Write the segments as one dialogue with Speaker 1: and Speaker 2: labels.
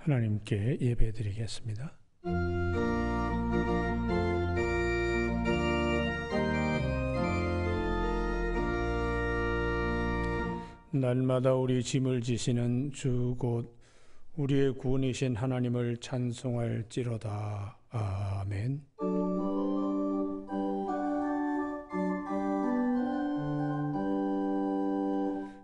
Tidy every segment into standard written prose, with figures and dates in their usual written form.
Speaker 1: 하나님께 예배드리겠습니다. 날마다 우리 짐을 지시는 주 곧 우리의 구원이신 하나님을 찬송할지로다. 아멘.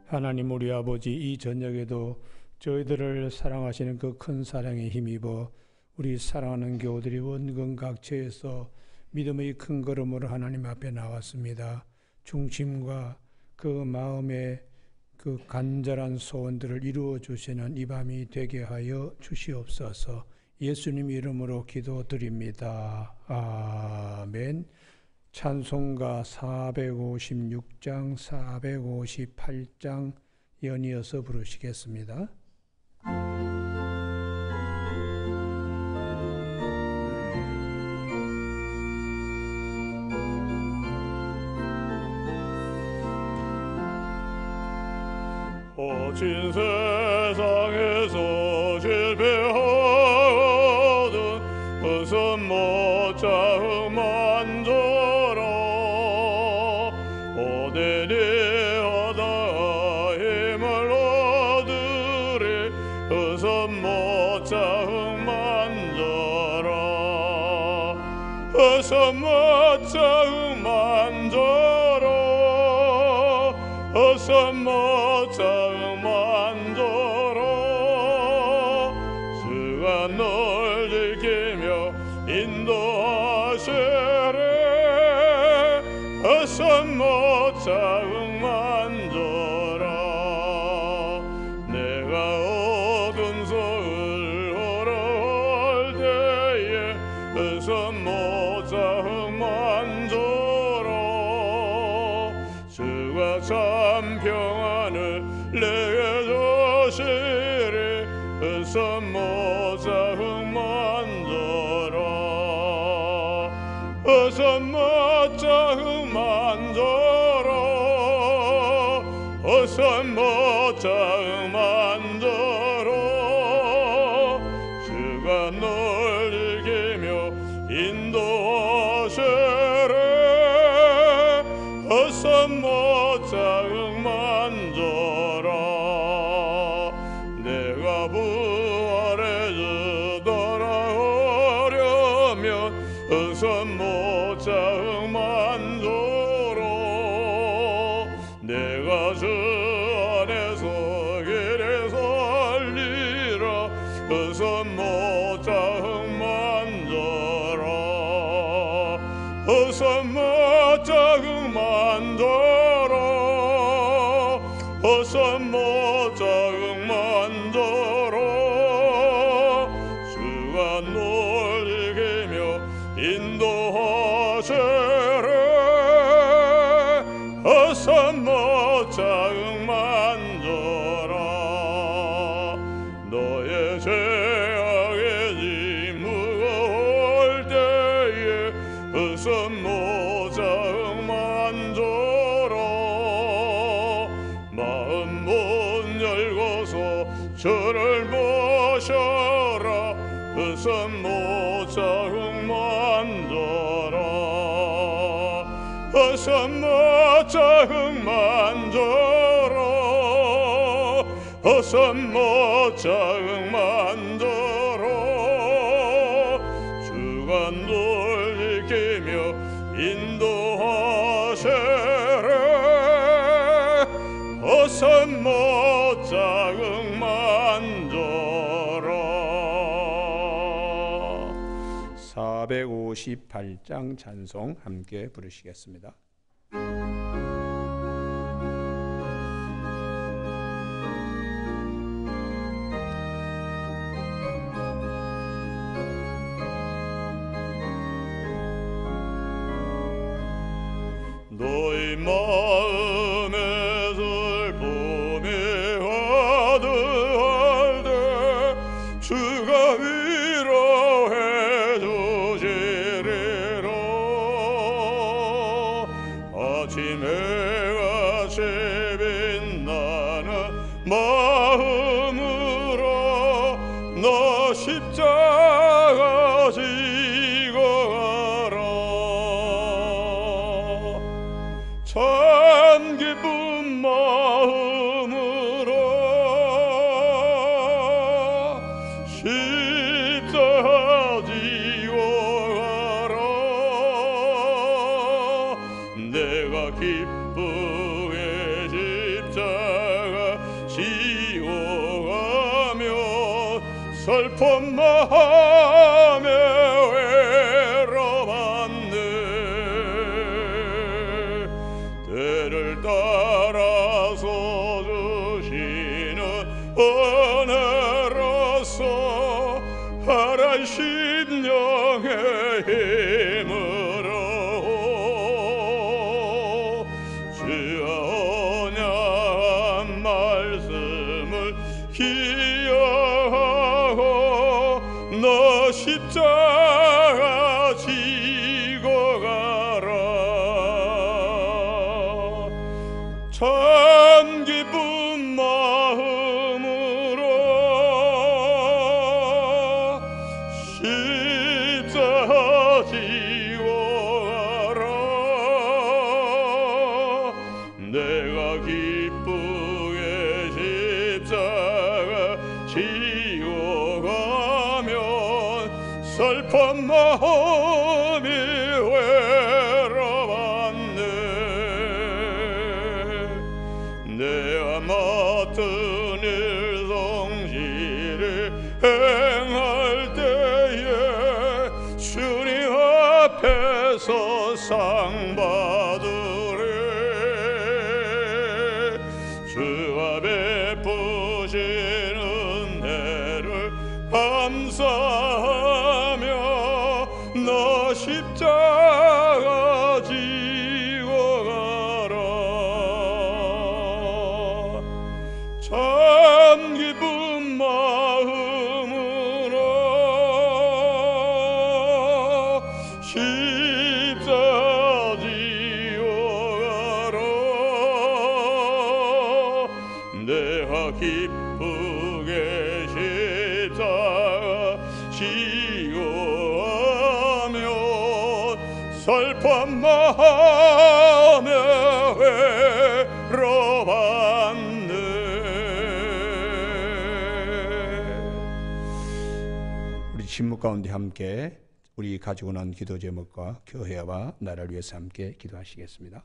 Speaker 1: 하나님 우리 아버지, 이 저녁에도 저희들을 사랑하시는 그 큰 사랑에 힘입어 우리 사랑하는 교우들이 원근 각처에서 믿음의 큰 걸음으로 하나님 앞에 나왔습니다. 중심과 그 마음의 그 간절한 소원들을 이루어 주시는 이 밤이 되게 하여 주시옵소서. 예수님 이름으로 기도드립니다. 아멘. 찬송가 456장, 458장 연이어서 부르시겠습니다.
Speaker 2: 거친 세상에서 실패하거든 웃음 못자 흠만져라. 오늘이 하다 힘을 얻으리 웃음 못자 흠만져라. 웃음 못자 흠만져라. 웃음 못자 널 지키며 인도하시리. 웃음 못자 흠만져라. 내가 어두운 서울 걸어올 때에 웃음 못자 흠만져라. 주가 참 평안을 내게 주시리. 웃음 못자 흠만져라. 웃음 못자 흠만져라. 웃음 못자 흠만져라. 주가 널 지키며 인도하시리. 웃음 못자 흠만져라. 내가 부활해서 돌아오려면 웃음 못자 흠만져라. 내가 주 안에서 길에 살리라. 웃음 못자 흠만져라. 웃음 못자 흠만져라. 웃음 못자 흠만져라. 주가 널 지키며 인도하시리. 웃음 못자 흠만져라. 너의 죄악의 짐 무거울 때에 웃음 못자 흠만져라. 마음 못 열고서 주를 모셔라. 웃음 못자 흠만져라. 웃음 못자 흠만져라. 웃음 못자 흠만져라. 주가 널 지키며 인도하시리. 웃음 못자 흠만져라. 458장 찬송 함께 부르시겠습니다. 너희 마음에 슬픔이 가득할 때 주가 위로해 주시리라. 아침 해같이 빛나는 마음으로 너 십자가 지고 가라. 참 기쁜 마음으로 십자가 지고 가라. 내가 기쁘게 십자가 지고 가며 슬픈 마음에 외로웠네. 때를 따라서 주시는 은혜로서 하란 심령의 힘으로 주의 언약한 말씀을 기억하고 너 십자가 지고 가라. 참 기쁜 마음으로 십자가 지고 가라. 내가 기쁘게 십자가 지고 가면 슬픈 마음이 외로웠네. 내가 맡은 일 성실히 행할 때에 주님 앞에서 상 받으리. 주가 베푸신 은혜를 감사하며 너 십자가 지고 가라. 참 기쁜 마음으로 십자가 지고 가라. 내가 기쁘게 십자가 지고 가면 슬픈 마음에 외로웠네. 우리 침묵 가운데 함께 우리 가지고 난 기도 제목과 교회와 나라를 위해서 함께 기도하시겠습니다.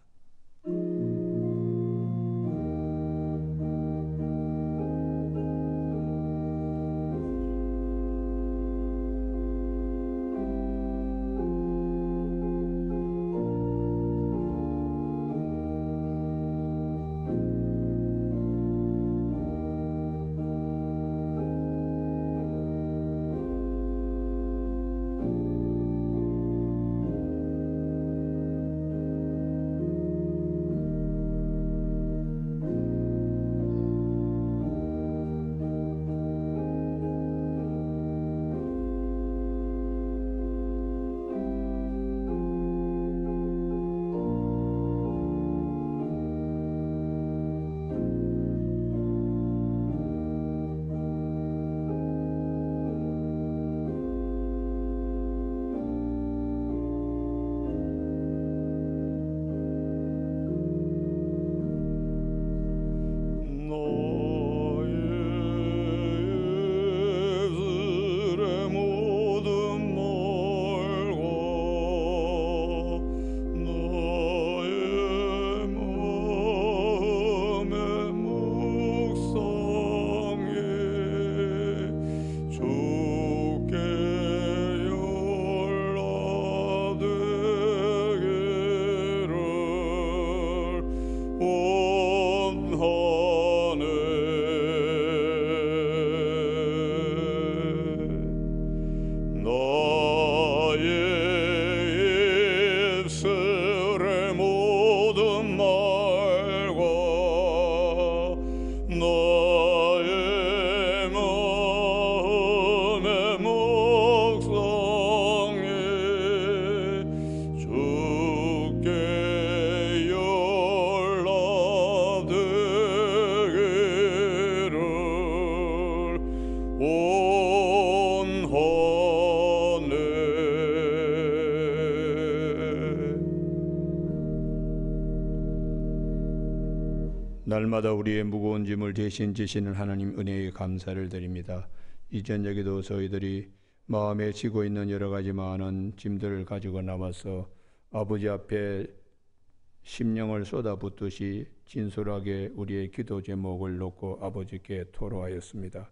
Speaker 2: 날마다 우리의 무거운 짐을 대신 지시는 하나님 은혜에 감사를 드립니다. 이 저녁에도 저희들이 마음에 지고 있는 여러 가지 많은 짐들을 가지고 나와서 아버지 앞에 심령을 쏟아붓듯이 진솔하게 우리의 기도 제목을 놓고 아버지께 토로하였습니다.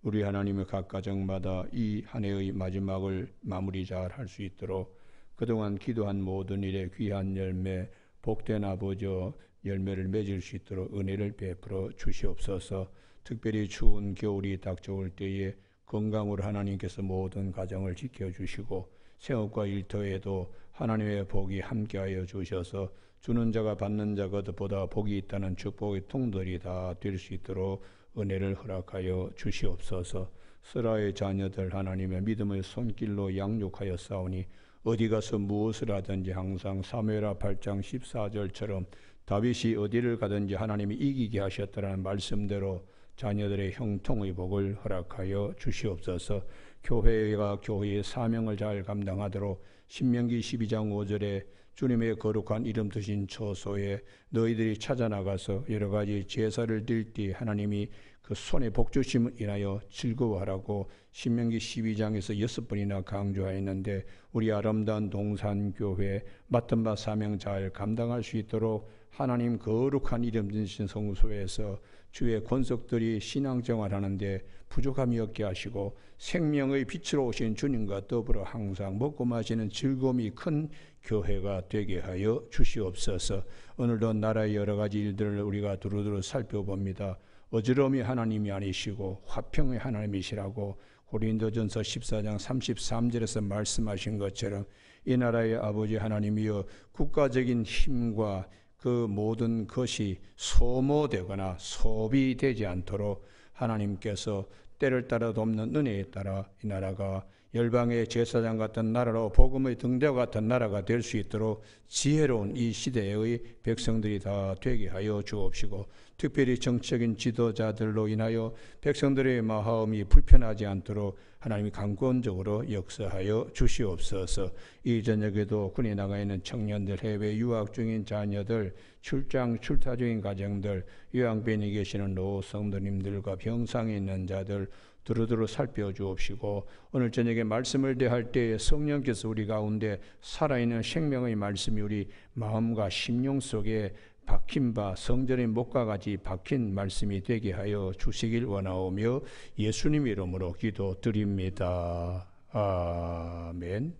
Speaker 2: 우리 하나님의 각 가정마다 이 한 해의 마지막을 마무리 잘 할 수 있도록 그동안 기도한 모든 일에 귀한 열매, 복된 아버지여 열매를 맺을 수 있도록 은혜를 베풀어 주시옵소서. 특별히 추운 겨울이 닥쳐올 때에 건강으로 하나님께서 모든 가정을 지켜주시고 생업과 일터에도 하나님의 복이 함께하여 주셔서 주는 자가 받는 자가 보다 복이 있다는 축복의 통들이 다 될 수 있도록 은혜를 허락하여 주시옵소서. 스라의 자녀들 하나님의 믿음의 손길로 양육하여 싸우니 어디 가서 무엇을 하든지 항상 사무엘하 8장 14절처럼 다윗이 어디를 가든지 하나님이 이기게 하셨다는 말씀대로 자녀들의 형통의 복을 허락하여 주시옵소서. 교회가 교회의 사명을 잘 감당하도록 신명기 12장 5절에 주님의 거룩한 이름 드신 처소에 너희들이 찾아나가서 여러 가지 제사를 드릴 때 하나님이 그 손에 복 주심을 인하여 즐거워하라고 신명기 12장에서 6번이나 강조하였는데 우리 아름다운 동산교회 맡은 바 사명 잘 감당할 수 있도록 하나님 거룩한 이름 드신 성소에서 주의 권속들이 신앙생활하는데 부족함이 없게 하시고 생명의 빛으로 오신 주님과 더불어 항상 먹고 마시는 즐거움이 큰 교회가 되게 하여 주시옵소서. 오늘도 나라의 여러 가지 일들을 우리가 두루두루 살펴봅니다. 어지러움이 하나님이 아니시고 화평의 하나님이시라고 고린도전서 14장 33절에서 말씀하신 것처럼 이 나라의 아버지 하나님이여 국가적인 힘과 그 모든 것이 소모되거나 소비되지 않도록 하나님께서 때를 따라 돕는 은혜에 따라 이 나라가 열방의 제사장 같은 나라로 복음의 등대와 같은 나라가 될 수 있도록 지혜로운 이 시대의 백성들이 다 되게 하여 주옵시고 특별히 정치적인 지도자들로 인하여 백성들의 마음이 불편하지 않도록 하나님이 강권적으로 역사하여 주시옵소서. 이 저녁에도 군에 나가 있는 청년들, 해외 유학 중인 자녀들, 출장 출타 중인 가정들, 요양병원에 계시는 노성도님들과 병상에 있는 자들 두루두루 살펴주옵시고 오늘 저녁에 말씀을 대할 때에 성령께서 우리 가운데 살아있는 생명의 말씀이 우리 마음과 심령 속에 박힌 바 성전의 목과 같이 박힌 말씀이 되게 하여 주시길 원하오며 예수님 이름으로 기도드립니다. 아멘.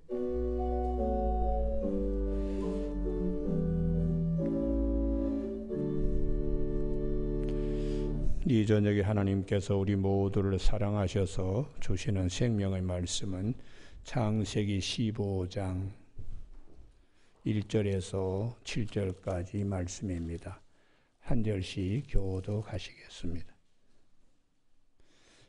Speaker 2: 이 저녁에 하나님께서 우리 모두를 사랑하셔서 주시는 생명의 말씀은 창세기 15장 1절에서 7절까지 말씀입니다. 한 절씩 교독하시겠습니다.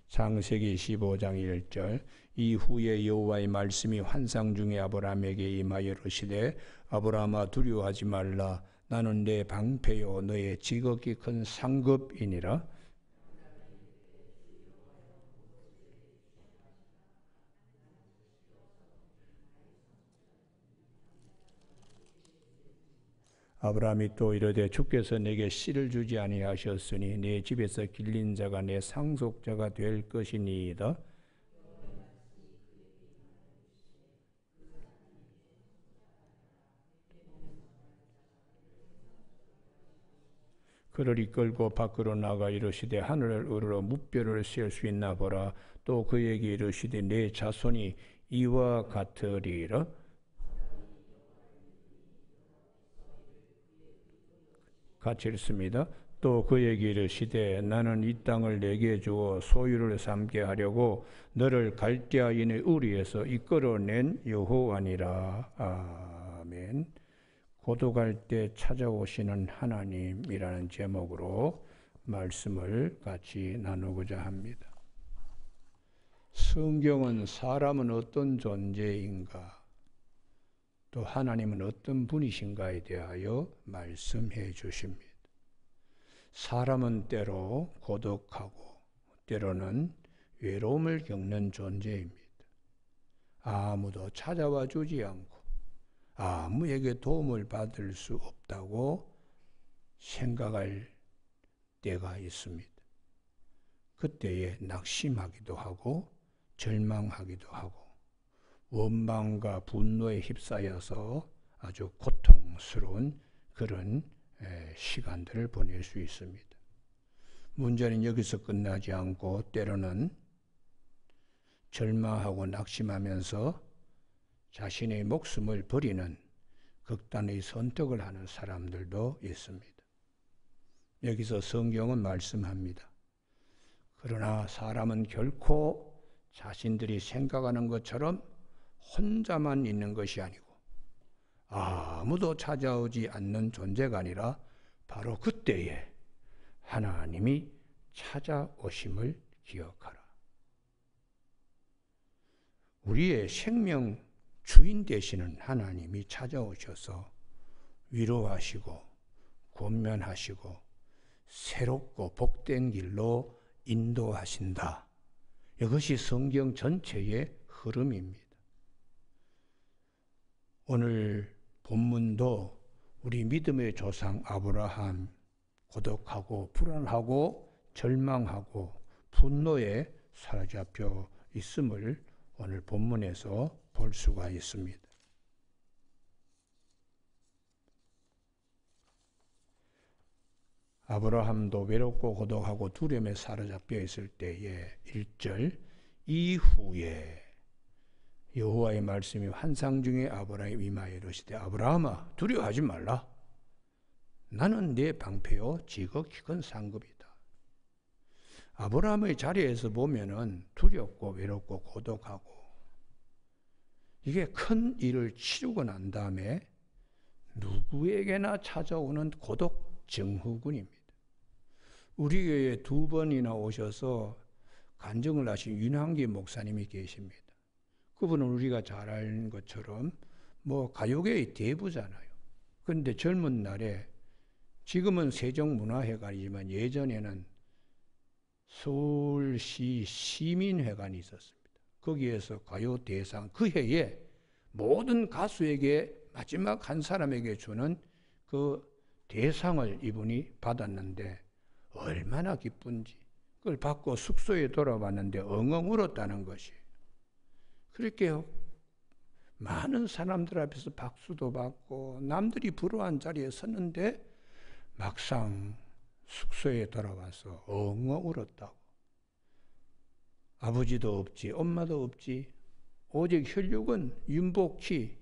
Speaker 2: 창세기 15장 1절 이후에 여호와의 말씀이 환상 중에 아브라함에게 임하여 이르시되 아브라함아 두려워하지 말라 나는 내 방패요 너의 지극히 큰 상급이니라. 아브라함이 또 이르되 주께서 내게 씨를 주지 아니하셨으니 내 집에서 길린 자가 내 상속자가 될 것이니이다. 그를 이끌고 밖으로 나가 이르시되 하늘을 우러러 무뼈를 셀 수 있나 보라. 또 그에게 이르시되 내 자손이 이와 같으리라. 같이 읽습니다. 또 그에게 이르시되 나는 이 땅을 내게 주어 소유를 삼게 하려고 너를 갈대아인의 우리에서 이끌어낸 여호와니라. 아멘. 고독할 때 찾아오시는 하나님이라는 제목으로 말씀을 같이 나누고자 합니다. 성경은 사람은 어떤 존재인가 또 하나님은 어떤 분이신가에 대하여 말씀해 주십니다. 사람은 때로 고독하고 때로는 외로움을 겪는 존재입니다. 아무도 찾아와 주지 않고 아무에게 도움을 받을 수 없다고 생각할
Speaker 1: 때가 있습니다. 그때에 낙심하기도 하고 절망하기도 하고 원망과 분노에 휩싸여서 아주 고통스러운 그런 시간들을 보낼 수 있습니다. 문제는 여기서 끝나지 않고 때로는 절망하고 낙심하면서 자신의 목숨을 버리는 극단의 선택을 하는 사람들도 있습니다. 여기서 성경은 말씀합니다. 그러나 사람은 결코 자신들이 생각하는 것처럼 혼자만 있는 것이 아니고 아무도 찾아오지 않는 존재가 아니라 바로 그때에 하나님이 찾아오심을 기억하라. 우리의 생명 주인 되시는 하나님이 찾아오셔서 위로하시고 권면하시고 새롭고 복된 길로 인도하신다. 이것이 성경 전체의 흐름입니다. 오늘 본문도 우리 믿음의 조상 아브라함 고독하고 불안하고 절망하고 분노에 사로잡혀 있음을 오늘 본문에서 볼 수가 있습니다. 아브라함도 외롭고 고독하고 두려움에 사로잡혀 있을 때에 1절 이후에 여호와의 말씀이 환상 중에 아브라함에 임하여 이르시되 아브라함아 두려워하지 말라. 나는 네 방패요 지극히 큰 상급이다. 아브라함의 자리에서 보면은 두렵고 외롭고 고독하고 이게 큰 일을 치르고 난 다음에 누구에게나 찾아오는 고독 증후군입니다. 우리 교회에 2번이나 오셔서 간증을 하신 윤한기 목사님이 계십니다. 그분은 우리가 잘 아는 것처럼 뭐 가요계의 대부잖아요. 그런데 젊은 날에 지금은 세종문화회관이지만 예전에는 서울시 시민회관이 있었습니다. 거기에서 가요 대상 그 해에 모든 가수에게 마지막 한 사람에게 주는 그 대상을 이분이 받았는데 얼마나 기쁜지 그걸 받고 숙소에 돌아왔는데 엉엉 울었다는 것이 그렇게 많은 사람들 앞에서 박수도 받고 남들이 부러워한 자리에 섰는데 막상 숙소에 돌아와서 엉엉 울었다고. 아버지도 없지 엄마도 없지 오직 혈육은 윤복희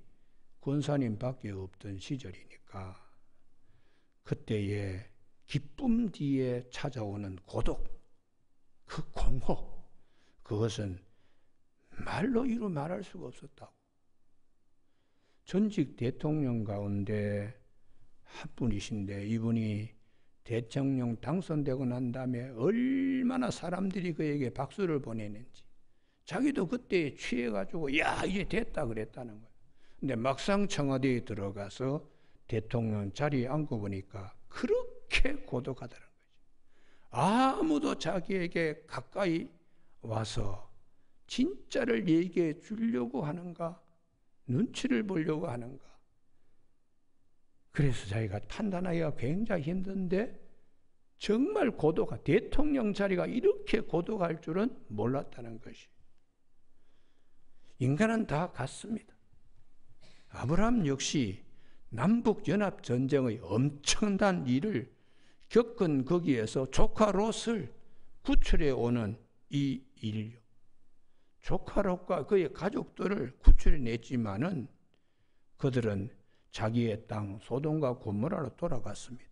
Speaker 1: 권사님밖에 없던 시절이니까 그때에 기쁨 뒤에 찾아오는 고독 그 공허 그것은 말로 이루 말할 수가 없었다고. 전직 대통령 가운데 한 분이신데 이분이 대통령 당선되고 난 다음에 얼마나 사람들이 그에게 박수를 보내는지 자기도 그때 취해가지고 야 이제 됐다 그랬다는 거예요. 근데 막상 청와대에 들어가서 대통령 자리에 앉고 보니까 그렇게 고독하다는 거죠. 아무도 자기에게 가까이 와서 진짜를 얘기해 주려고 하는가 눈치를 보려고 하는가 그래서 자기가 판단하기가 굉장히 힘든데 정말 고독한 대통령 자리가 이렇게 고독할 줄은 몰랐다는 것이. 인간은 다 같습니다. 아브라함 역시 남북연합전쟁의 엄청난 일을 겪은 거기에서 조카 롯을 구출해 오는 이 인류. 조카 롯과 그의 가족들을 구출해 냈지만은 그들은 자기의 땅 소돔과 고모라로 돌아갔습니다.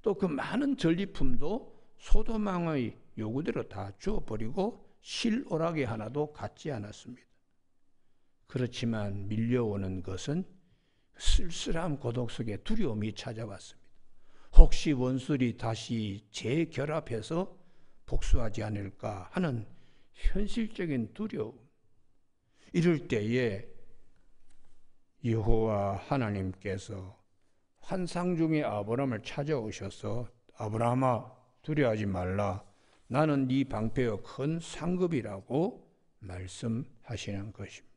Speaker 1: 또 그 많은 전리품도 소돔왕의 요구대로 다 주어버리고 실오라기 하나도 갖지 않았습니다. 그렇지만 밀려오는 것은 쓸쓸한 고독 속에 두려움이 찾아왔습니다. 혹시 원수들이 다시 재결합해서 복수하지 않을까 하는 현실적인 두려움. 이럴 때에 여호와 하나님께서 환상 중에 아브라함을 찾아오셔서 아브라함아 두려워하지 말라. 나는 네 방패여 큰 상급이라고 말씀하시는 것입니다.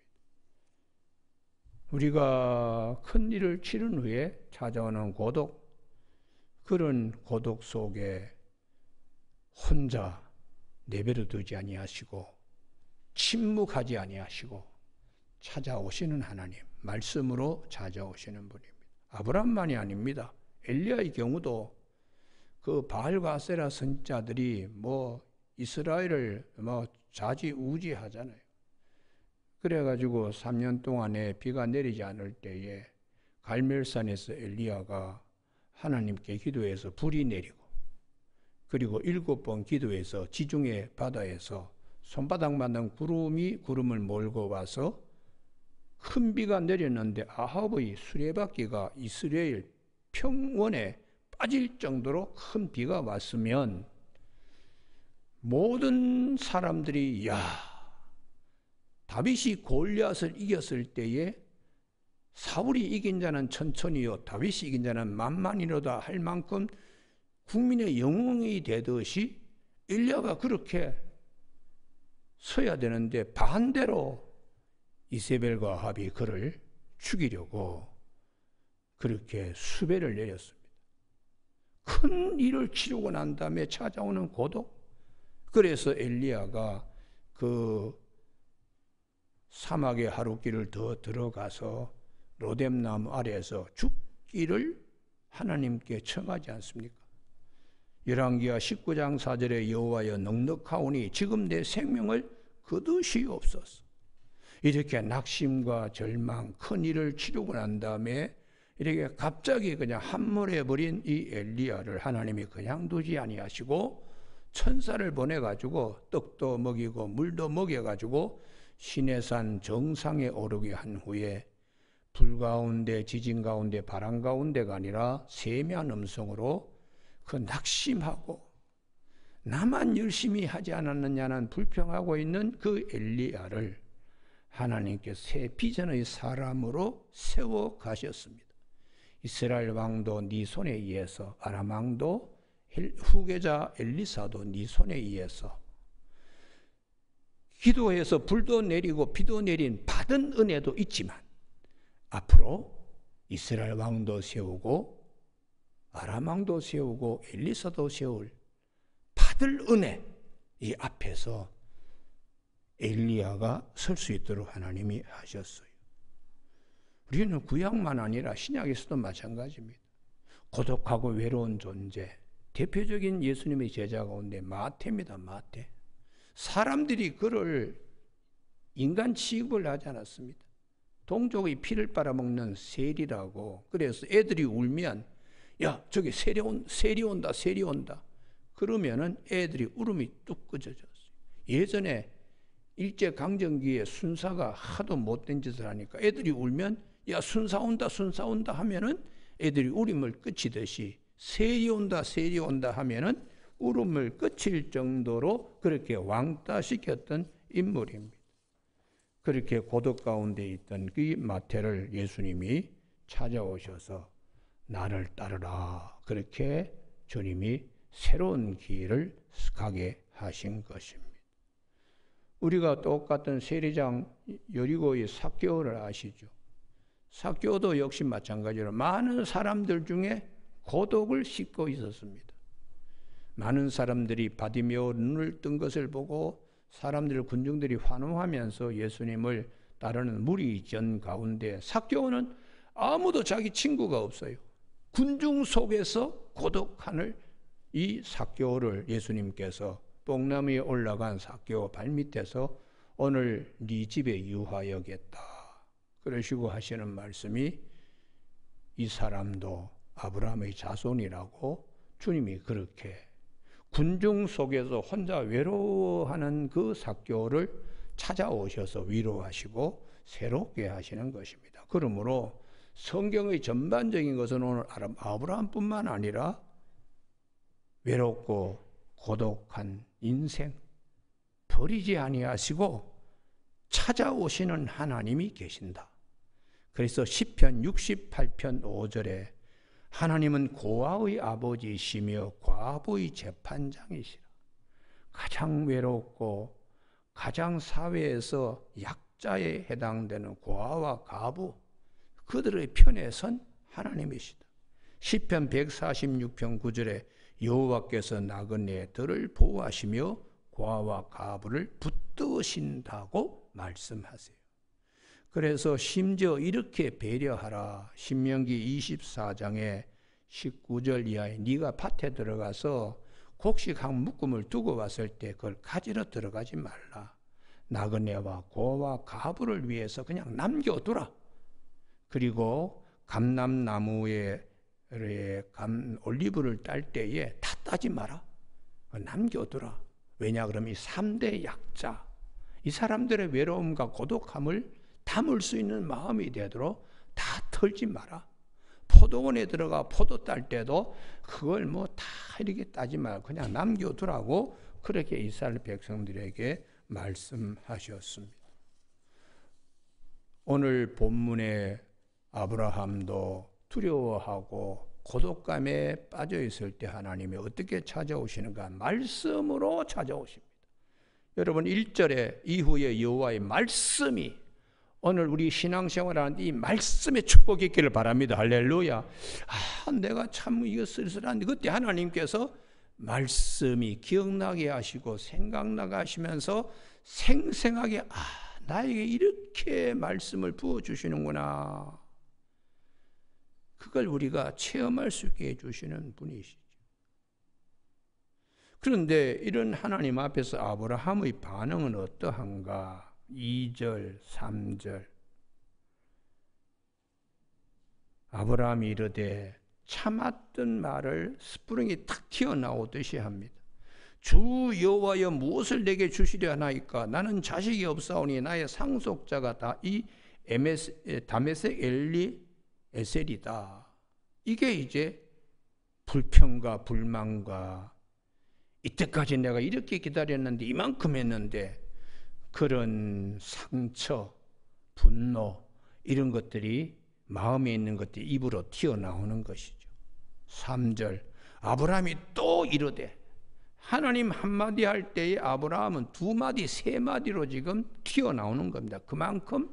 Speaker 1: 우리가 큰 일을 치른 후에 찾아오는 고독, 그런 고독 속에 혼자 내버려 두지 아니하시고 침묵하지 아니하시고 찾아오시는 하나님, 말씀으로 찾아오시는 분입니다. 아브라함만이 아닙니다. 엘리야의 경우도 그 바알과 아세라 선지자들이 이스라엘을 좌지우지하잖아요. 그래가지고 3년 동안에 비가 내리지 않을 때에 갈멜산에서 엘리야가 하나님께 기도해서 불이 내리고, 그리고 7번 기도해서 지중해 바다에서 손바닥만한 구름을 몰고 와서 큰 비가 내렸는데 아합의 수레바퀴가 이스라엘 평원에 빠질 정도로 큰 비가 왔으면 모든 사람들이 다윗이 골리앗을 이겼을 때에 사울이 이긴 자는 천천히요 다윗이 이긴 자는 만만이로다 할 만큼 국민의 영웅이 되듯이 엘리야가 그렇게 서야 되는데 반대로 이세벨과 아합이 그를 죽이려고 그렇게 수배를 내렸습니다. 큰 일을 치르고 난 다음에 찾아오는 고독. 그래서 엘리야가 그 사막의 하루길을 더 들어가서 로뎀나무 아래에서 죽기를 하나님께 청하지 않습니까? 열왕기하 19장 4절에 여호와여 넉넉하오니 지금 내 생명을 거두시옵소서. 이렇게 낙심과 절망, 큰 일을 치르고 난 다음에 이렇게 갑자기 그냥 함몰해버린 이 엘리야를 하나님이 그냥 두지 아니하시고 천사를 보내가지고 떡도 먹이고 물도 먹여가지고 시내산 정상에 오르게 한 후에 불 가운데 지진 가운데 바람 가운데가 아니라 세미한 음성으로 그 낙심하고 나만 열심히 하지 않았느냐는 불평하고 있는 그 엘리야를 하나님께 새 비전의 사람으로 세워 가셨습니다. 이스라엘 왕도 네 손에 의해서, 아람 왕도 후계자 엘리사도 네 손에 의해서 기도해서 불도 내리고 비도 내린 받은 은혜도 있지만 앞으로 이스라엘 왕도 세우고 아람 왕도 세우고 엘리사도 세울 받을 은혜, 이 앞에서 엘리야가 설 수 있도록 하나님이 하셨어요. 우리는 구약만 아니라 신약에서도 마찬가지입니다. 고독하고 외로운 존재, 대표적인 예수님의 제자 가운데 마태입니다. 마태. 사람들이 그를 인간 취급을 하지 않았습니다. 동족의 피를 빨아먹는 세리라고. 그래서 애들이 울면 야 저기 세리 온다. 그러면은 애들이 울음이 뚝 꺼져졌어요. 예전에 일제강점기에 순사가 하도 못된 짓을 하니까 애들이 울면 야 순사 온다 하면은 애들이 울음을 그치듯이 세리 온다 하면은 울음을 그칠 정도로 그렇게 왕따시켰던 인물입니다. 그렇게 고독 가운데 있던 그 마태를 예수님이 찾아오셔서 나를 따르라. 그렇게 주님이 새로운 길을 가게 하신 것입니다. 우리가 똑같은 세리장 여리고의 삭개오를 아시죠? 삭개오도 역시 마찬가지로 많은 사람들 중에 고독을 싣고 있었습니다. 많은 사람들이 바디메오 눈을 뜬 것을 보고 사람들 군중들이 환호하면서 예수님을 따르는 무리전 가운데 삭개오는 아무도 자기 친구가 없어요. 군중 속에서 고독한을 이 삭개오를 예수님께서 뽕나무에 올라간 삭개오 발밑에서 오늘 네 집에 유하여겠다 그러시고 하시는 말씀이 이 사람도 아브라함의 자손이라고 주님이 그렇게 군중 속에서 혼자 외로워하는 그 삭개오를 찾아오셔서 위로하시고 새롭게 하시는 것입니다. 그러므로 성경의 전반적인 것은 오늘 아브라함뿐만 아니라 외롭고 고독한 인생 버리지 아니하시고 찾아오시는 하나님이 계신다. 그래서 시편 68편 5절에 하나님은 고아의 아버지이시며 과부의 재판장이시라. 가장 외롭고 가장 사회에서 약자에 해당되는 고아와 과부, 그들의 편에 선 하나님이시다. 시편 146편 9절에 여호와께서 나그네들을 보호하시며 고아와 가부를 붙드신다고 말씀하세요. 그래서 심지어 이렇게 배려하라. 신명기 24장에 19절 이하에 네가 밭에 들어가서 곡식 한 묶음을 두고 왔을 때 그걸 가지러 들어가지 말라. 나그네와 고아와 가부를 위해서 그냥 남겨두라. 그리고 감람나무에 올리브를 딸 때에 다 따지 마라. 남겨두라. 왜냐 그러면 이 3대 약자, 이 사람들의 외로움과 고독함을 담을 수 있는 마음이 되도록 다 털지 마라. 포도원에 들어가 포도 딸 때도 그걸 뭐 다 이렇게 따지 말고 그냥 남겨두라고 그렇게 이스라엘 백성들에게 말씀하셨습니다. 오늘 본문에 아브라함도 두려워하고 고독감에 빠져 있을 때 하나님이 어떻게 찾아오시는가? 말씀으로 찾아오십니다. 여러분 1절에 이후에 여호와의 말씀이, 오늘 우리 신앙생활하는데 이 말씀의 축복이 있기를 바랍니다. 할렐루야. 내가 참 이거 쓸쓸한데 그때 하나님께서 말씀이 기억나게 하시고 생각나게 하시면서 생생하게 나에게 이렇게 말씀을 부어주시는구나. 그걸 우리가 체험할 수 있게 해주시는 분이시죠. 그런데 이런 하나님 앞에서 아브라함의 반응은 어떠한가? 2절, 3절. 아브라함이 이르되 참았던 말을 스프링이 탁 튀어나오듯이 합니다. 주 여호와여 무엇을 내게 주시려 하나이까? 나는 자식이 없사오니 나의 상속자가 다 이 다메섹 엘리에셀이다. 이게 이제 불평과 불만과 이때까지 내가 이렇게 기다렸는데 이만큼 했는데 그런 상처, 분노 이런 것들이 마음에 있는 것들이 입으로 튀어나오는 것이죠. 3절 아브라함이 또 이르되, 하나님 한마디 할 때에 아브라함은 2마디, 3마디로 지금 튀어나오는 겁니다. 그만큼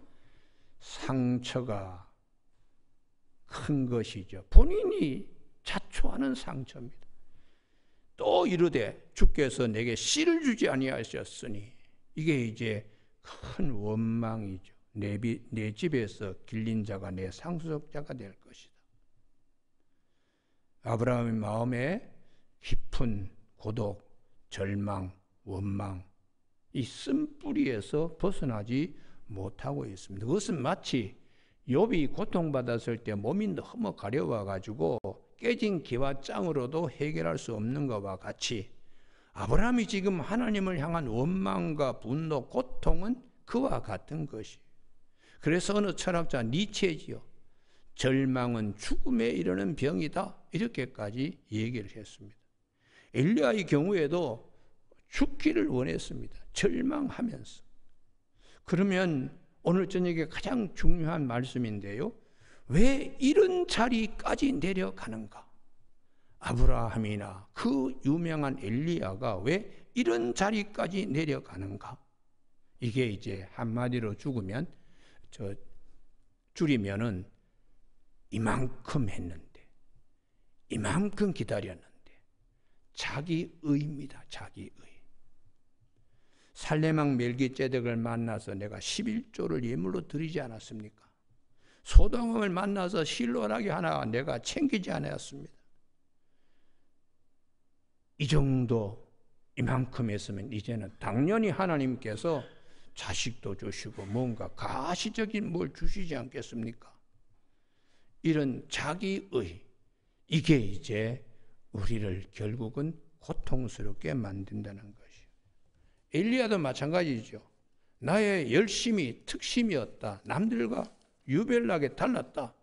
Speaker 1: 상처가 큰 것이죠. 본인이 자초하는 상처입니다. 또 이르되 주께서 내게 씨를 주지 아니하셨으니, 이게 이제 큰 원망이죠. 내 집에서 길린 자가 내 상속자가 될 것이다. 아브라함의 마음에 깊은 고독, 절망, 원망, 이 쓴뿌리에서 벗어나지 못하고 있습니다. 그것은 마치 욥이 고통받았을 때 몸이 너무 가려워 가지고 깨진 기와 짱으로도 해결할 수 없는 것과 같이 아브라함이 지금 하나님을 향한 원망과 분노, 고통은 그와 같은 것이. 그래서 어느 철학자 니체지요. 절망은 죽음에 이르는 병이다. 이렇게까지 얘기를 했습니다. 엘리야의 경우에도 죽기를 원했습니다. 절망하면서. 그러면 오늘 저녁에 가장 중요한 말씀인데요. 왜 이런 자리까지 내려가는가? 아브라함이나 그 유명한 엘리야가 왜 이런 자리까지 내려가는가? 이게 이제 한마디로 줄이면은 이만큼 했는데, 이만큼 기다렸는데 자기의입니다. 자기의. 살레망 멜기ጼ덱을 만나서 내가 11조를 예물로 드리지 않았습니까? 소돔을 만나서 실로라기 하나 내가 챙기지 않았습니다. 이 정도 이만큼 했으면 이제는 당연히 하나님께서 자식도 주시고 뭔가 가시적인 뭘 주시지 않겠습니까? 이런 자기의, 이게 이제 우리를 결국은 고통스럽게 만든다는 것이에요. 엘리야도 마찬가지죠. 나의 열심이 특심이었다. 남들과 유별나게 달랐다.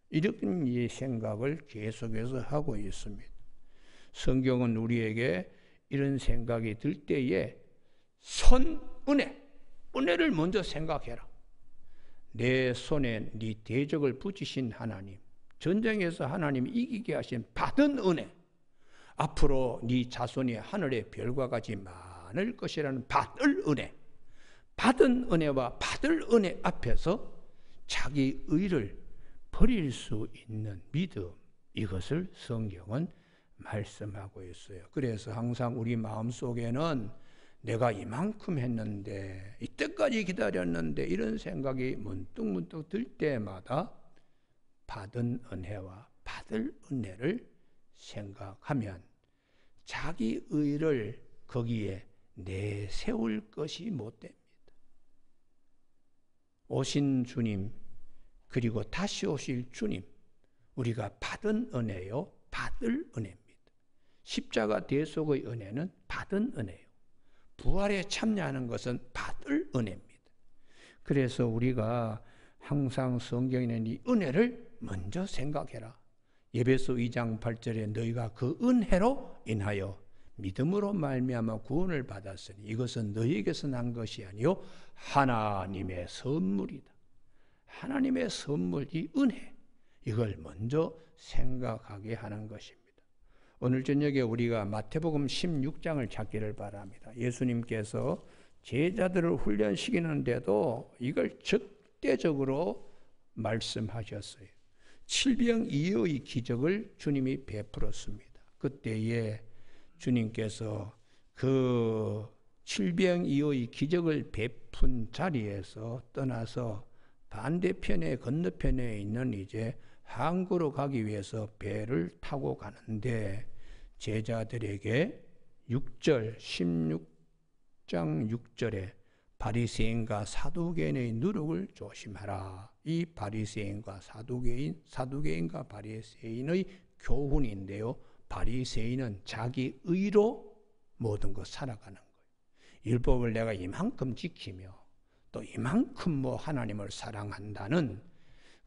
Speaker 1: 이런 생각을 계속해서 하고 있습니다. 성경은 우리에게 이런 생각이 들 때에 은혜를 먼저 생각해라. 내 손에 네 대적을 붙이신 하나님, 전쟁에서 하나님이 이기게 하신 받은 은혜, 앞으로 네 자손이 하늘의 별과 같이 많을 것이라는 받을 은혜, 받은 은혜와 받을 은혜 앞에서 자기 의를 버릴 수 있는 믿음, 이것을 성경은 말씀하고 있어요. 그래서 항상 우리 마음속에는 내가 이만큼 했는데, 이때까지 기다렸는데, 이런 생각이 문득문득 들 때마다 받은 은혜와 받을 은혜를 생각하면 자기 의를 거기에 내세울 것이 못 됩니다. 오신 주님, 그리고 다시 오실 주님, 우리가 받은 은혜요, 받을 은혜입니다. 십자가 대속의 은혜는 받은 은혜요. 부활에 참여하는 것은 받을 은혜입니다. 그래서 우리가 항상 성경에 있는 이 은혜를 먼저 생각해라. 에베소 2장 8절에 너희가 그 은혜로 인하여 믿음으로 말미암아 구원을 받았으니 이것은 너희에게서 난 것이 아니요 하나님의 선물이다. 하나님의 선물, 이 은혜, 이걸 먼저 생각하게 하는 것입니다. 오늘 저녁에 우리가 마태복음 16장을 찾기를 바랍니다. 예수님께서 제자들을 훈련시키는데도 이걸 적대적으로 말씀하셨어요. 칠병이어의 기적을 주님이 베풀었습니다. 그때에 주님께서 그 칠병이어의 기적을 베푼 자리에서 떠나서 반대편에 건너편에 있는 이제 항구로 가기 위해서 배를 타고 가는데 제자들에게 6절 16장 6절에 바리새인과 사두개인의 누룩을 조심하라. 이 바리새인과 사두개인과 바리새인의 교훈인데요. 바리새인은 자기 의로 모든 것 살아가는 거예요. 율법을 내가 이만큼 지키며 또 이만큼 하나님을 사랑한다는,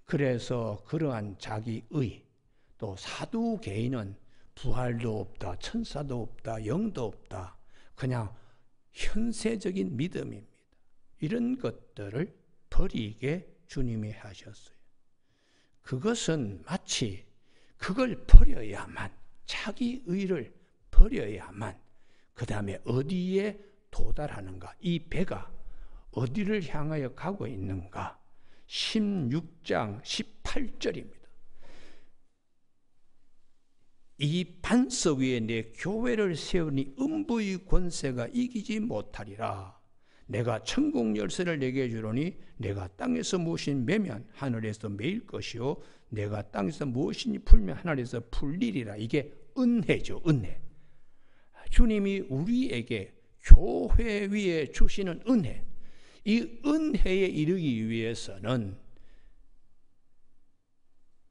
Speaker 1: 그래서 그러한 자기 의, 또 사두개인은 부활도 없다, 천사도 없다, 영도 없다, 그냥 현세적인 믿음입니다. 이런 것들을 버리게 주님이 하셨어요. 그것은 마치 그걸 버려야만, 자기 의를 버려야만 그 다음에 어디에 도달하는가, 이 배가 어디를 향하여 가고 있는가. 16장 18절입니다. 이 반석 위에 내 교회를 세우니 음부의 권세가 이기지 못하리라. 내가 천국 열쇠를 내게 주노니 내가 땅에서 무엇이 매면 하늘에서 매일 것이요 내가 땅에서 무엇이 풀면 하늘에서 풀리리라. 이게 은혜죠, 은혜. 주님이 우리에게 교회 위에 주시는 은혜, 이 은혜에 이르기 위해서는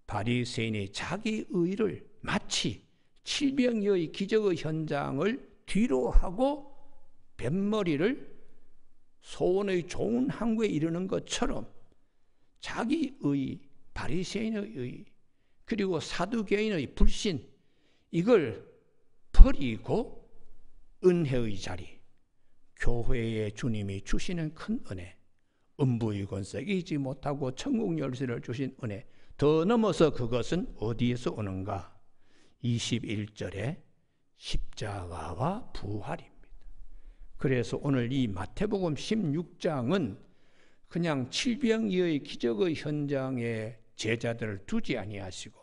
Speaker 1: 바리새인이 자기 의를 마치 칠병이의 기적의 현장을 뒤로 하고 뱃머리를 소원의 좋은 항구에 이르는 것처럼 자기 의, 바리새인의 의, 그리고 사두개인의 불신, 이걸 버리고 은혜의 자리, 교회에 주님이 주시는 큰 은혜, 음부의 권세 이기지 못하고 천국 열쇠를 주신 은혜, 더 넘어서 그것은 어디에서 오는가? 21절에 십자가와 부활입니다. 그래서 오늘 이 마태복음 16장은 그냥 칠병이의 기적의 현장에 제자들을 두지 아니하시고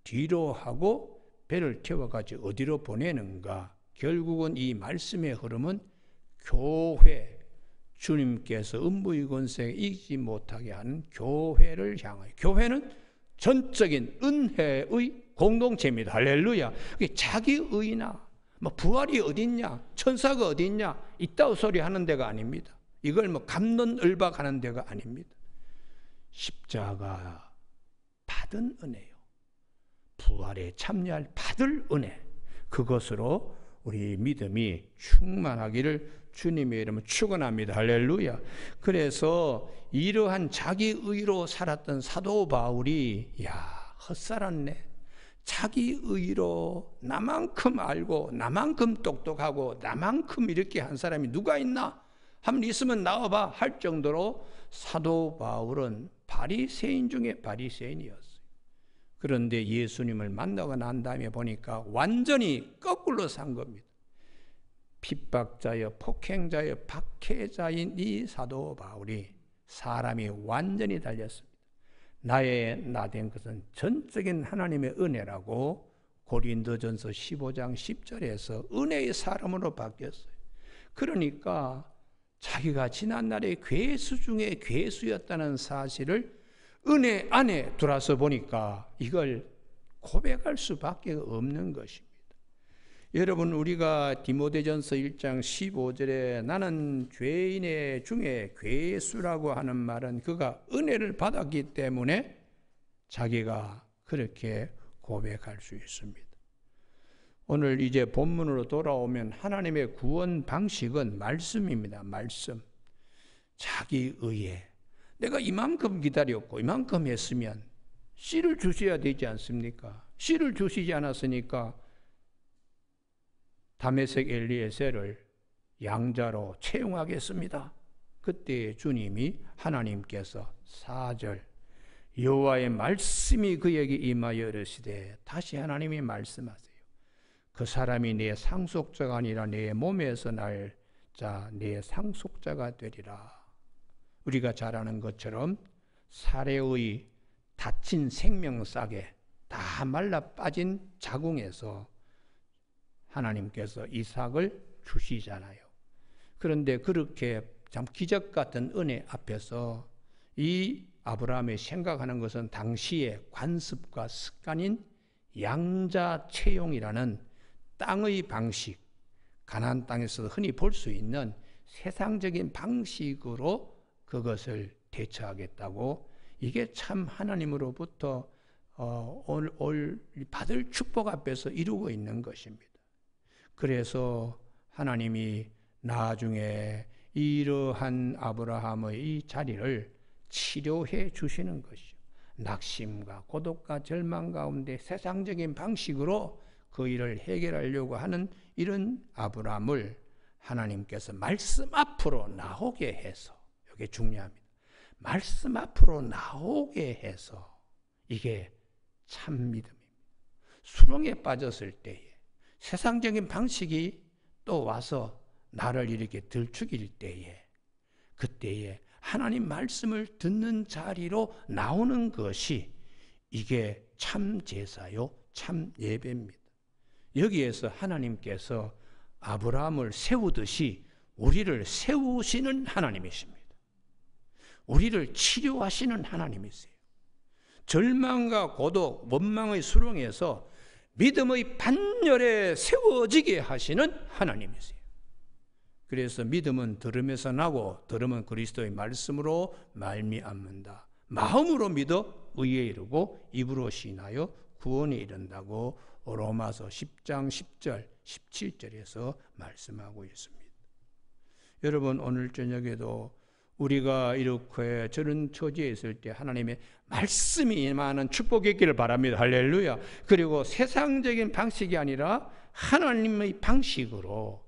Speaker 1: 뒤로 하고 배를 태워가지고 어디로 보내는가? 결국은 이 말씀의 흐름은 교회, 주님께서 음부의 권세에 이기지 못하게 하는 교회를 향하여, 교회는 전적인 은혜의 공동체입니다. 할렐루야. 자기 의나 부활이 어딨냐, 천사가 어딨냐 이따위 소리 하는 데가 아닙니다. 이걸 갑론을박하는 데가 아닙니다. 십자가 받은 은혜요, 부활에 참여할 받을 은혜, 그것으로 우리 믿음이 충만하기를 주님의 이름으로 축원합니다. 할렐루야. 그래서 이러한 자기 의로 살았던 사도 바울이 헛살았네. 자기 의로 나만큼 알고 나만큼 똑똑하고 나만큼 이렇게 한 사람이 누가 있나? 한 번 있으면 나와봐 할 정도로 사도 바울은 바리새인 중에 바리새인이었어요. 그런데 예수님을 만나고 난 다음에 보니까 완전히 거꾸로 산 겁니다. 핍박자여 폭행자여 박해자인 이 사도 바울이 사람이 완전히 달렸습니다. 나의 나된 것은 전적인 하나님의 은혜라고 고린도전서 15장 10절에서 은혜의 사람으로 바뀌었어요. 그러니까 자기가 지난날에 괴수 중에 괴수였다는 사실을 은혜 안에 들어서 보니까 이걸 고백할 수밖에 없는 것입니다. 여러분, 우리가 디모데전서 1장 15절에 나는 죄인의 중에 괴수라고 하는 말은 그가 은혜를 받았기 때문에 자기가 그렇게 고백할 수 있습니다. 오늘 이제 본문으로 돌아오면 하나님의 구원 방식은 말씀입니다. 말씀. 자기 의에 내가 이만큼 기다렸고 이만큼 했으면 씨를 주셔야 되지 않습니까? 씨를 주시지 않았으니까 다메섹 엘리에셀을 양자로 채용하겠습니다. 그때 주님이 하나님께서 4절 여호와의 말씀이 그에게 임하여 이르시되, 다시 하나님이 말씀하세요. 그 사람이 내 상속자가 아니라 내 몸에서 날 자 내 상속자가 되리라. 우리가 잘 아는 것처럼 사례의 다친 생명싹에 다 말라 빠진 자궁에서 하나님께서 이삭을 주시잖아요. 그런데 그렇게 참 기적 같은 은혜 앞에서 이 아브라함이 생각하는 것은 당시의 관습과 습관인 양자 채용이라는 땅의 방식, 가나안 땅에서 흔히 볼 수 있는 세상적인 방식으로 그것을 대처하겠다고, 이게 참 하나님으로부터 받을 축복 앞에서 이루고 있는 것입니다. 그래서 하나님이 나중에 이러한 아브라함의 이 자리를 치료해 주시는 것이죠. 낙심과 고독과 절망 가운데 세상적인 방식으로 그 일을 해결하려고 하는 이런 아브라함을 하나님께서 말씀 앞으로 나오게 해서, 이게 중요합니다. 말씀 앞으로 나오게 해서, 이게 참 믿음입니다. 수렁에 빠졌을 때에 세상적인 방식이 또 와서 나를 이렇게 들추길 때에, 그때에 하나님 말씀을 듣는 자리로 나오는 것이 이게 참 제사요, 참 예배입니다. 여기에서 하나님께서 아브라함을 세우듯이 우리를 세우시는 하나님이십니다. 우리를 치료하시는 하나님이세요. 절망과 고독, 원망의 수렁에서 믿음의 반열에 세워지게 하시는 하나님이세요. 그래서 믿음은 들음에서 나고 들음은 그리스도의 말씀으로 말미암는다. 마음으로 믿어 의에 이르고 입으로 시인하여 구원에 이른다고 로마서 10장 10절 17절에서 말씀하고 있습니다. 여러분, 오늘 저녁에도 우리가 이렇게 저런 처지에 있을 때 하나님의 말씀이 임하는 축복이 있기를 바랍니다. 할렐루야. 그리고 세상적인 방식이 아니라 하나님의 방식으로,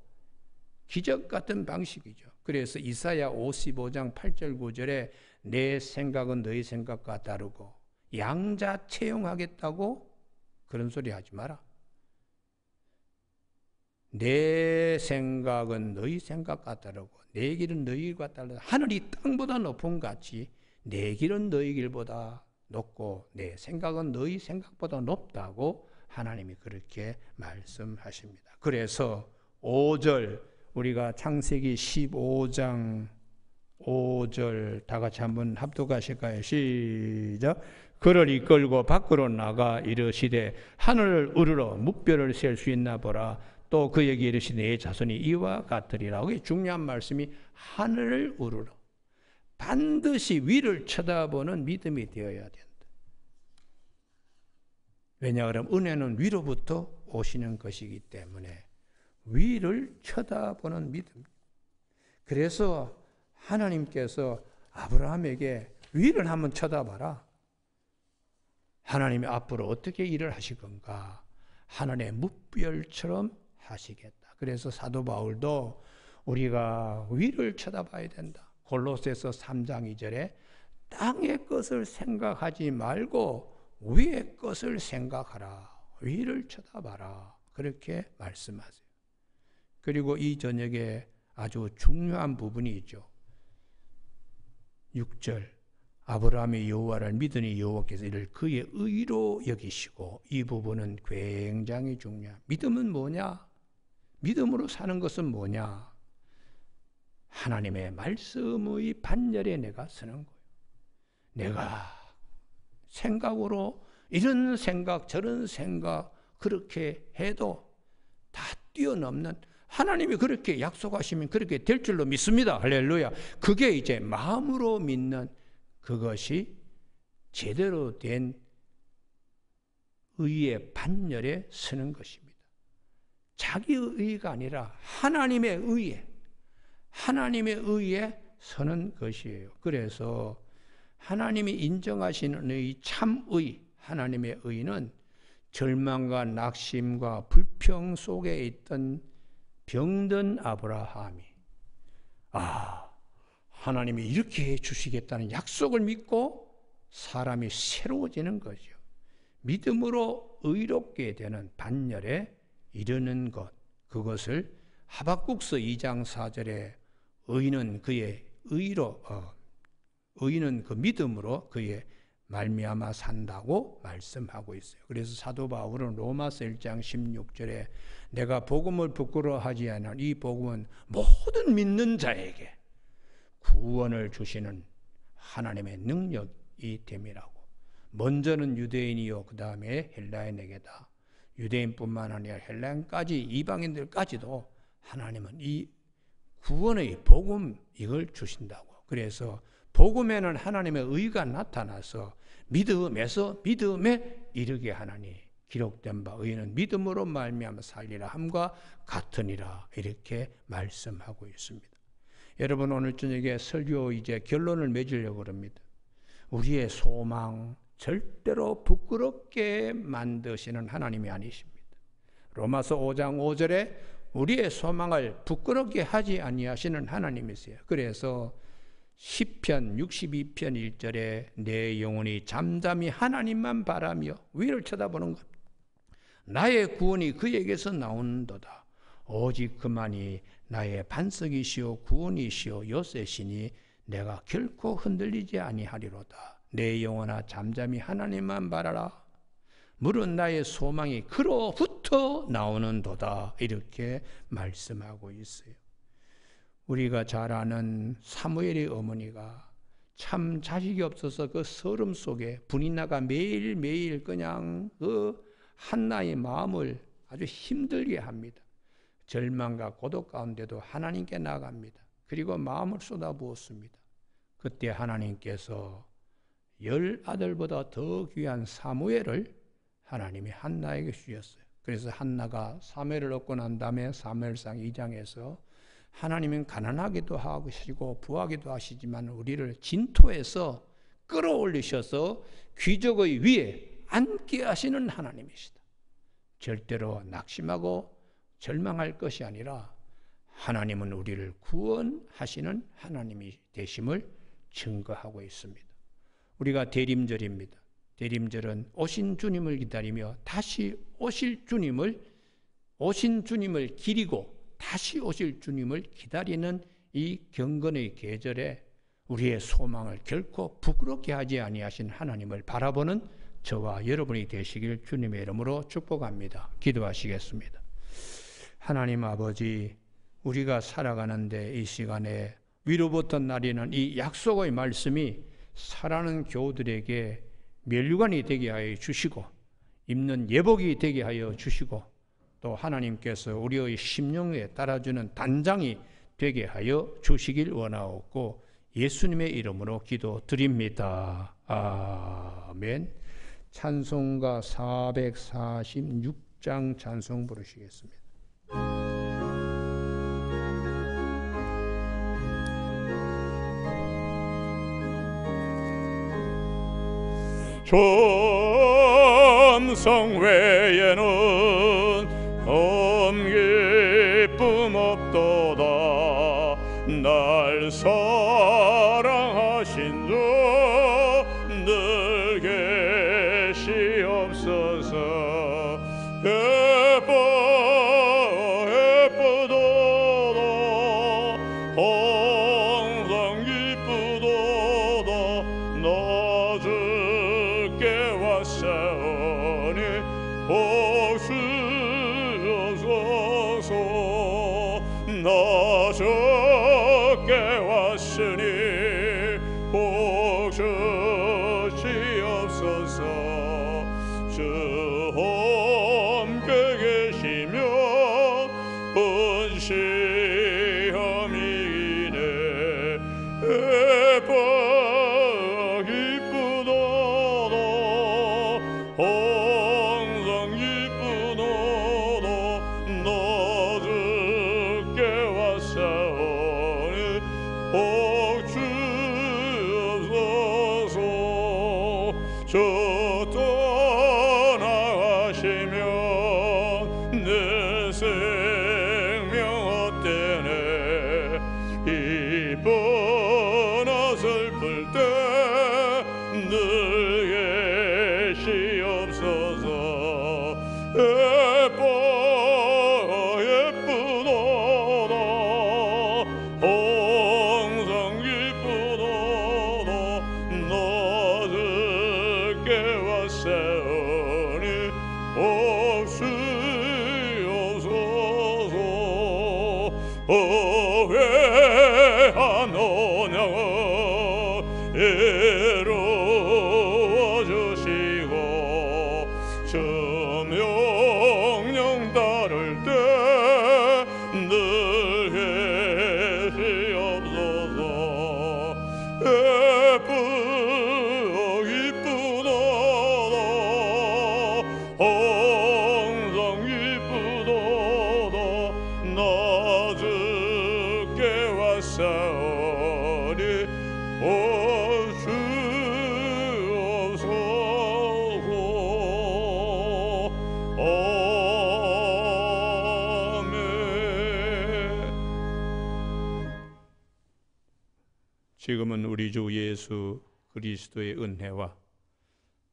Speaker 1: 기적 같은 방식이죠. 그래서 이사야 55장 8절 9절에 내 생각은 너희 생각과 다르고 양자 채용하겠다고 그런 소리 하지 마라. 내 생각은 너희 생각과 다르고 내 길은 너희 길과 다르다. 하늘이 땅보다 높은 같이 내 길은 너희 길보다 높고 내 생각은 너희 생각보다 높다고 하나님이 그렇게 말씀하십니다. 그래서 5절, 우리가 창세기 15장 5절 다 같이 한번 합독하실까요? 시작. 그를 이끌고 밖으로 나가 이르시되 하늘을 우러러 묵별을 셀 수 있나 보라. 또 그에게 이르시되 내 자손이 이와 같으리라. 그게 중요한 말씀이 하늘을 우러러, 반드시 위를 쳐다보는 믿음이 되어야 된다. 왜냐 그러면 은혜는 위로부터 오시는 것이기 때문에 위를 쳐다보는 믿음. 그래서 하나님께서 아브라함에게 위를 한번 쳐다봐라. 하나님이 앞으로 어떻게 일을 하실 건가? 하늘의 묵별처럼 하시겠다. 그래서 사도 바울도 우리가 위를 쳐다봐야 된다. 골로새서 3장 2절에 땅의 것을 생각하지 말고 위의 것을 생각하라. 위를 쳐다봐라. 그렇게 말씀하세요. 그리고 이 저녁에 아주 중요한 부분이 있죠. 6절 아브라함이 여호와를 믿으니 여호와께서 이를 그의 의로 여기시고, 이 부분은 굉장히 중요합니다. 믿음은 뭐냐? 믿음으로 사는 것은 뭐냐? 하나님의 말씀의 반열에 내가 서는 거예요. 내가 생각으로 이런 생각 저런 생각 그렇게 해도 다 뛰어넘는, 하나님이 그렇게 약속하시면 그렇게 될 줄로 믿습니다. 할렐루야. 그게 이제 마음으로 믿는, 그것이 제대로 된 의의 반열에 서는 것입니다. 자기의 의가 아니라 하나님의 의에 서는 것이에요. 그래서 하나님이 인정하시는 의, 참의, 하나님의 의는 절망과 낙심과 불평 속에 있던 병든 아브라함이 하나님이 이렇게 해주시겠다는 약속을 믿고 사람이 새로워지는 거죠. 믿음으로 의롭게 되는 반열에 이르는 것, 그것을 하박국서 2장 4절에 의인은 그의 의로 의인은 그 믿음으로 그의 말미암아 산다고 말씀하고 있어요. 그래서 사도 바울은 로마서 1장 16절에 내가 복음을 부끄러워하지 않은 이 복음은 모든 믿는 자에게 구원을 주시는 하나님의 능력이 됨이라고. 먼저는 유대인이요 그 다음에 헬라인에게다. 유대인뿐만 아니라 헬라인까지 이방인들까지도 하나님은 이 구원의 복음 이걸 주신다고. 그래서 복음에는 하나님의 의가 나타나서 믿음에 이르게 하나니 기록된 바 의인은 믿음으로 말미암아 살리라 함과 같으니라, 이렇게 말씀하고 있습니다. 여러분, 오늘 저녁에 설교 이제 결론을 맺으려고 합니다. 우리의 소망 절대로 부끄럽게 만드시는 하나님이 아니십니다. 로마서 5장 5절에 우리의 소망을 부끄럽게 하지 아니하시는 하나님이세요. 그래서 시편 62편 1절에 내 영혼이 잠잠히 하나님만 바라며 위를 쳐다보는 것, 나의 구원이 그에게서 나오는도다. 오직 그만이 나의 반석이시오 구원이시오 요새시니 내가 결코 흔들리지 아니하리로다. 내 영혼아 잠잠히 하나님만 바라라. 물은 나의 소망이 그로부터 나오는도다. 이렇게 말씀하고 있어요. 우리가 잘 아는 사무엘의 어머니가 참 자식이 없어서 그 서름 속에 분이나가 매일매일 그냥 그 한나의 마음을 아주 힘들게 합니다. 절망과 고독 가운데도 하나님께 나갑니다. 그리고 마음을 쏟아부었습니다. 그때 하나님께서 10아들보다 더 귀한 사무엘을 하나님이 한나에게 주셨어요. 그래서 한나가 사무엘을 얻고 난 다음에 사무엘상 2장에서 하나님은 가난하기도 하시고 부하기도 하시지만 우리를 진토에서 끌어올리셔서 귀족의 위에 앉게 하시는 하나님이시다. 절대로 낙심하고 절망할 것이 아니라 하나님은 우리를 구원하시는 하나님이 되심을 증거하고 있습니다. 우리가 대림절입니다. 대림절은 오신 주님을 기다리며 다시 오신 주님을 기리고 다시 오실 주님을 기다리는 이 경건의 계절에 우리의 소망을 결코 부끄럽게 하지 아니하신 하나님을 바라보는 저와 여러분이 되시길 주님의 이름으로 축복합니다. 기도하시겠습니다. 하나님 아버지, 우리가 살아가는데 이 시간에 위로부터 나리는 이 약속의 말씀이 살아가는 교우들에게 면류관이 되게 하여 주시고 입는 예복이 되게 하여 주시고 또 하나님께서 우리의 심령에 따라주는 단장이 되게 하여 주시길 원하옵고 예수님의 이름으로 기도드립니다. 아멘. 찬송가 446장 찬송 부르시겠습니다.
Speaker 2: 점성 외에는 기쁨 없도다. 날 사랑하신 주 늘 계시옵소서. 예쁘도다 항상 기쁘도다. 지금은 우리 주 예수 그리스도의 은혜와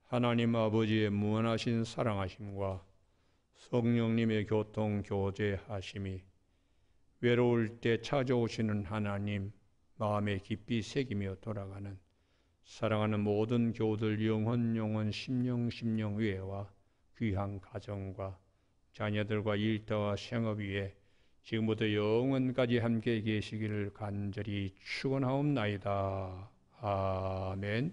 Speaker 2: 하나님 아버지의 무한하신 사랑하심과 성령님의 교통 교제하심이 외로울 때 찾아오시는 하나님 마음에 깊이 새기며 돌아가는 사랑하는 모든 교우들 영혼 심령 위에와 귀한 가정과 자녀들과 일터와 생업 위에 지금부터 영원까지 함께 계시기를 간절히 축원하옵나이다. 아멘.